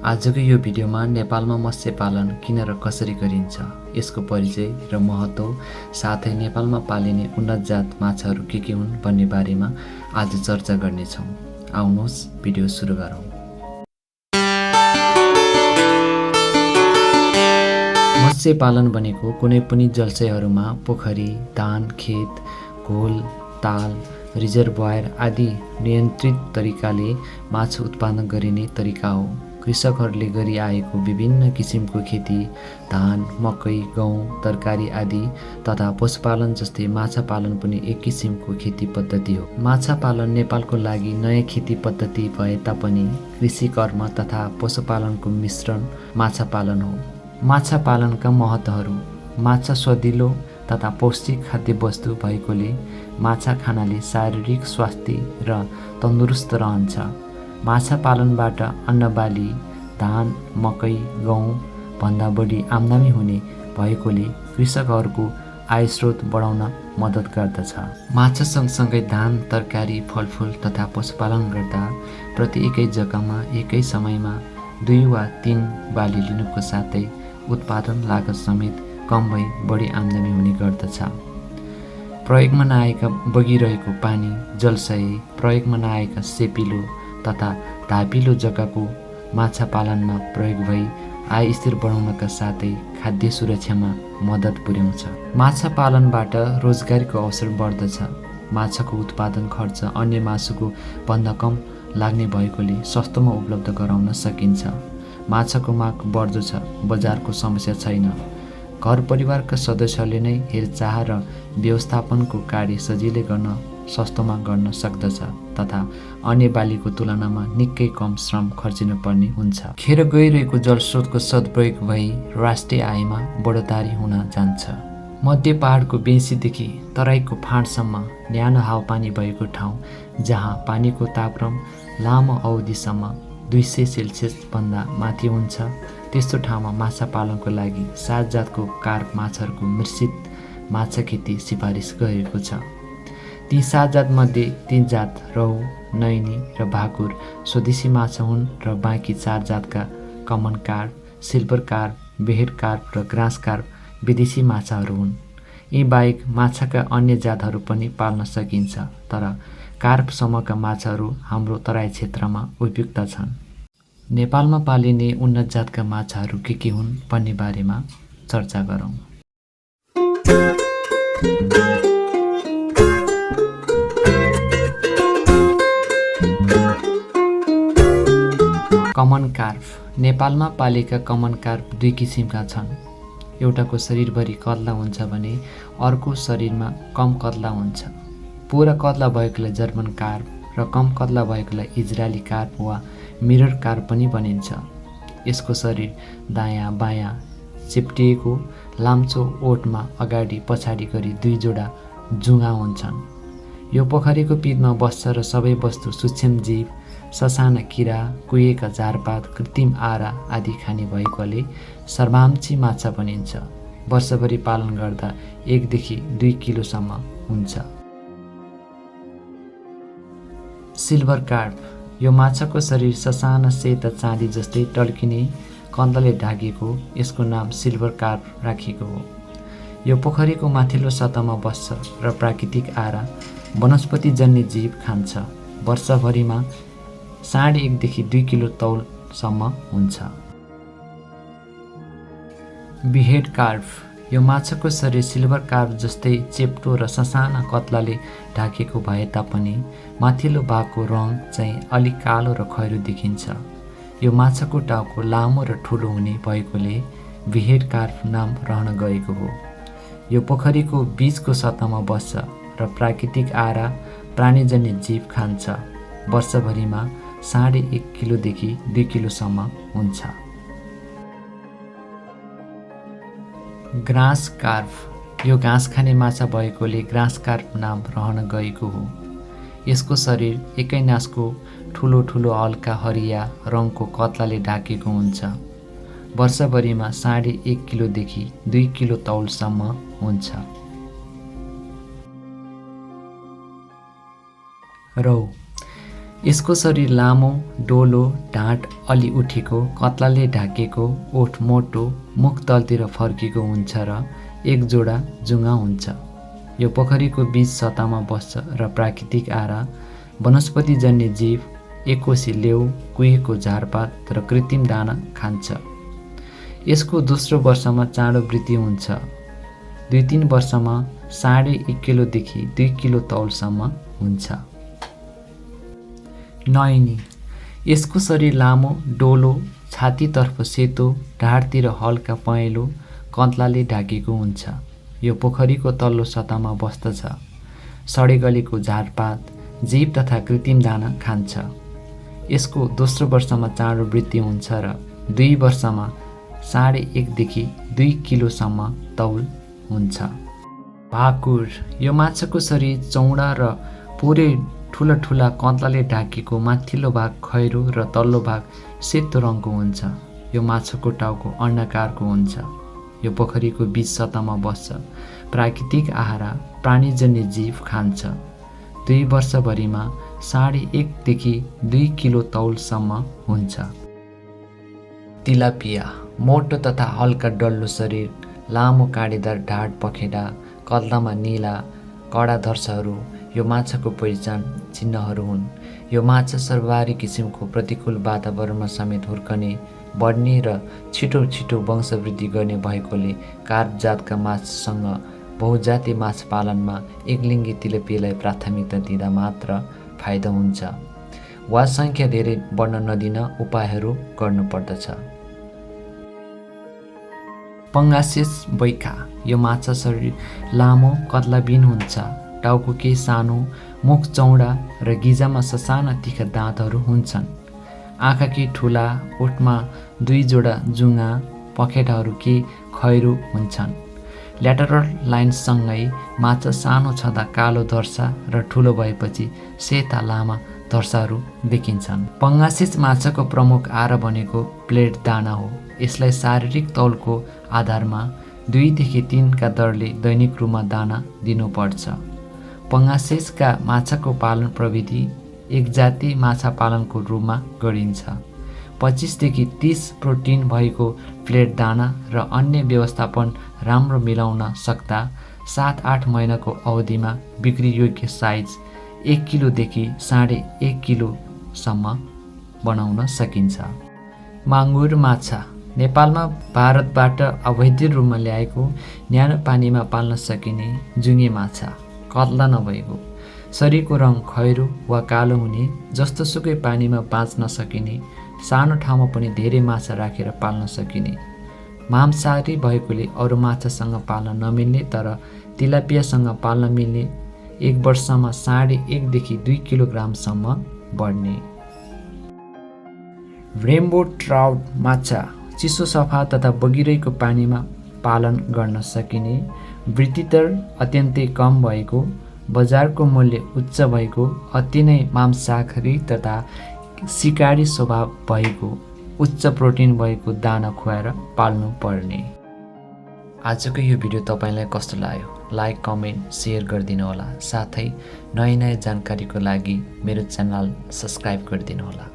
आजको यो भिडियोमा नेपालमा मत्स्य पालन किन र कसरी गरिन्छ, यसको परिचय र महत्त्व, साथै नेपालमा पालिने उन्नत जात माछाहरू के हुन् भन्ने बारेमा आज चर्चा गर्नेछौँ। आउनुहोस् भिडियो सुरु गरौँ। मत्स्य पालन भनेको कुनै पनि जलाशयहरूमा पोखरी, दान, खेत, घोल, ताल, रिजर्भोयर आदि नियन्त्रित तरिकाले माछा उत्पादन गरिने तरिका हो। कृषकहरूले गरिआएको विभिन्न किसिमको खेती, धान, मकै, गहुँ, तरकारी आदि तथा पशुपालन जस्तै माछा पालन पनि एक किसिमको खेती पद्धति हो। माछा पालन नेपालको लागि नयाँ खेती पद्धति भए तापनि कृषि कर्म तथा पशुपालनको मिश्रण माछा पालन हो। माछा पालनका महत्त्वहरू: माछा स्वादिलो तथा पौष्टिक खाद्य वस्तु भएकोले माछा खानाले शारीरिक स्वास्थ्य र तन्दुरुस्त रहन्छ। माछा पालनबाट अन्नबाली, धान, मकै, गहुँ भन्दा बढी आम्दानी हुने भएकोले कृषकहरूको आय स्रोत बढाउन मद्दत गर्दछ। माछा सँगसँगै धान, तरकारी, फलफुल तथा पशुपालन गर्दा प्रति एकै जग्गामा एकै समयमा 2 वा 3 बाली लिनुको साथै उत्पादन लागत समेत कम भई बढी आम्दानी हुने गर्दछ। प्रयोगमा नआएका बगिरहेको पानी, जलाशय, प्रयोगमा नआएका सेपिलो तथा धापिलो जग्गाको माछा पालनमा प्रयोग भई आय स्थिर बढाउनका साथै खाद्य सुरक्षामा मद्दत पुर्याउँछ। माछा पालनबाट रोजगारीको अवसर बढ्दछ। माछाको उत्पादन खर्च अन्य मासुको भन्दा कम लाग्ने भएकोले सस्तोमा उपलब्ध गराउन सकिन्छ। माछाको माग बढ्दो छ, बजारको समस्या छैन। घर परिवारका सदस्यहरूले नै हेरचाह र व्यवस्थापनको कार्य सजिलै गर्न सस्तोमा गर्न सक्दछ तथा अन्य बालीको तुलनामा निकै कम श्रम खर्चिनु पर्ने हुन्छ। खेर गइरहेको जलस्रोतको सदुपयोग भई राष्ट्रिय आयमा बढोत्तरी हुन जान्छ। मध्य पहाडको बेँसीदेखि तराईको फाँटसम्म न्यानो हावापानी भएको ठाउँ जहाँ पानीको तापक्रम लामो अवधिसम्म 200 सेल्सियस भन्दा माथि हुन्छ, त्यस्तो ठाउँमा माछा पालनको लागि 7 जातको कार्प माछाहरूको मिश्रित माछा खेती सिफारिस गरिएको छ। ती 7 जातमध्ये 3 जात रहु, नैनी र भाकुर स्वदेशी माछा हुन् र बाँकी 4 जातका common carp, silver carp, bighead carp र ग्रास कार्प विदेशी माछाहरू हुन्। यी बाहेक माछाका अन्य जातहरू पनि पाल्न सकिन्छ, तर कार्पसम्मका माछाहरू हाम्रो तराई क्षेत्रमा उपयुक्त छन्। नेपालमा पालिने उन्नत जातका माछाहरू के हुन् भन्ने बारेमा चर्चा गरौँ। Common carp. नेपालमा पालेका कमन कार्प 2 किसिमका छन्। एउटाको शरीरभरि कत्ला हुन्छ भने अर्को शरीरमा कम कत्ला हुन्छ। पुरा कत्ला भएकोलाई जर्मन कार्प र कम कत्ला भएकोलाई इजरायली कार्प वा मिरर कार्प पनि भनिन्छ। यसको शरीर दायाँ बायाँ चिप्टिएको लाम्चो ओठमा अगाडि पछाडि गरी 2 जोडा जुङ्गा हुन्छन्। यो पोखरीको पिँधमा बस्छ र सबै वस्तु, सूक्ष्म जीव, ससाना किरा, कुहिएका झारपात, कृत्रिम आरा आदि खाने भएकोले सर्वाम्ची माछा भनिन्छ। वर्षभरि पालन गर्दा 1 देखि 2 किलोसम्म हुन्छ। Silver carp. यो माछाको शरीर ससाना सेता चाँदी जस्तै टल्किने कन्दले ढाकिएको, यसको नाम सिल्भर कार्प राखिएको हो। यो पोखरीको माथिल्लो सतहमा बस्छ र प्राकृतिक आरा, वनस्पतिजन्य जीव खान्छ। वर्षभरिमा 1.5 देखि 2 किलो तौलसम्म हुन्छ। Behead carp. यो माछाको शरीर सिल्भर कार्प जस्तै चेप्टो र ससाना कत्लाले ढाकिएको भए तापनि माथिल्लो भागको रङ चाहिँ अलिक कालो र खैरो देखिन्छ। यो माछाको टाउको लामो र ठुलो हुने भएकोले बिहेड कार्प नाम रहन गएको हो। यो पोखरीको बीचको सतहमा बस्छ र प्राकृतिक आरा, प्राणीजन्य जीव खान्छ। वर्षभरिमा 1.5 किलोदेखि 2 किलोसम्म हुन्छ। Grass carp. यो घाँस खाने माछा भएकोले ग्रास कार्प नाम रहन गएको हो। यसको शरीर एकै नासको ठुलो ठुलो हल्का हरिया रङको कत्लाले ढाकेको हुन्छ। वर्षभरिमा 1.5 किलोदेखि 2 किलो तौलसम्म हुन्छ। रहु। यसको शरीर लामो, डोलो, ढाँट अलि उठेको, कत्लाले ढाकेको, ओठ मोटो, मुख तलतिर फर्केको हुन्छ र एक जोडा जुङ्गा हुन्छ। यो पोखरीको बीच सतहमा बस्छ र प्राकृतिक आहारा, वनस्पतिजन्य जीव, एककोशी लेउ, कुहिएको झारपात र कृत्रिम दाना खान्छ। यसको दोस्रो वर्षमा चाँडो वृद्धि हुन्छ। 2-3 वर्षमा 1.5 किलोदेखि 2 किलो तौलसम्म हुन्छ। नयनी। यसको शरीर लामो, डोलो, छातीतर्फ सेतो, ढाडतिर हल्का पहेँलो, कत्लाले ढाकेको हुन्छ। यो पोखरीको तल्लो सतहमा बस्दछ। सडेगलेको झारपात, जीव तथा कृत्रिम दाना खान्छ। यसको दोस्रो वर्षमा चाँडो वृद्धि हुन्छ र 2 वर्षमा 1.5 देखि 2 किलोसम्म तौल हुन्छ। भाकुर। यो माछाको शरीर चौडा र पुरै ठुला कत्लाले ढाकेको, माथिल्लो भाग खैरो र तल्लो भाग सेतो रङको हुन्छ। यो माछाको टाउको अण्डाकारको हुन्छ। यो पोखरीको बीच सतहमा बस्छ। प्राकृतिक आहारा, प्राणीजन्य जीव खान्छ। 2 वर्षभरिमा 1.5 देखि 2 किलो तौलसम्म हुन्छ। तिलापिया। मोटो तथा हल्का डल्लो शरीर, लामो काँडेदार ढाड पखेटा, कत्लामा नीला कडा धर्साहरू यो माछाको पहिचान चिन्हहरू हुन्। यो माछा सर्वहारी किसिमको प्रतिकूल वातावरणमा समेत हुर्कने, बढ्ने र छिटो वंशवृद्धि गर्ने भएकोले कार्प जातका माछासँग बहुजातीय माछा पालनमा एकलिङ्गी तिलापियालाई प्राथमिकता दिँदा मात्र फाइदा हुन्छ वा सङ्ख्या धेरै बढ्न नदिन उपायहरू गर्नुपर्दछ। पंगासिस बैखा। यो माछा शरीर लामो, कत्लाबिन हुन्छ। टाउको केही सानो, मुख चौडा र गिजामा ससाना तिखा दाँतहरू हुन्छन्। आँखा केही ठुला, ओठमा 2 जोडा जुङ्गा, पखेटाहरू केही खैरो हुन्छन्। ल्याटरल लाइन्ससँगै माछा सानो छँदा कालो धर्सा र ठुलो भएपछि सेता लामा धर्साहरू देखिन्छन्। पंगासिस माछाको प्रमुख आहार भनेको प्लेट दाना हो। यसलाई शारीरिक तौलको आधारमा 2 देखि 3 का दरले दैनिक रूपमा दाना दिनुपर्छ। पंगासिसका माछाको पालन प्रविधि एक जातीय माछा पालनको रूपमा गरिन्छ। 25 देखि 30 प्रोटिन भएको प्लेट दाना र अन्य व्यवस्थापन राम्रो मिलाउन सक्दा 7-8 महिनाको अवधिमा बिक्री योग्य साइज 1 किलोदेखि 1.5 किलोसम्म बनाउन सकिन्छ। माङ्गुर माछा। नेपालमा भारतबाट अवैध रूपमा ल्याएको, न्यानो पानीमा पाल्न सकिने जुङ्गे माछा, कत्ला नभएको, शरीरको रङ खैरो वा कालो हुने, जस्तोसुकै पानीमा बाँच्न सकिने, सानो ठाउँमा पनि धेरै माछा राखेर पाल्न सकिने, मांसाहारी भएकोले अरू माछासँग पाल्न नमिल्ने तर तिलापियासँग पाल्न मिल्ने, 1 वर्षमा 1.5 देखि 2 किलोग्रामसम्म बढ्ने। रेम्बो ट्राउट माछा। चिसो, सफा तथा बगिरहेको पानीमा पालन गर्न सकिने, वृद्धि दर अत्यन्तै कम भएको, बजारको मूल्य उच्च भएको, अति नै मांसाहारी तथा शिकारी स्वभाव भएको, उच्च प्रोटिन भएको दाना खुवाएर पाल्नु पर्ने। आजको यो भिडियो तपाईलाई कस्तो लाग्यो? लाइक, कमेन्ट, सेयर गरिदिनु होला। साथै नयाँ जानकारीको लागि मेरो च्यानल सब्स्क्राइब गरिदिनु होला।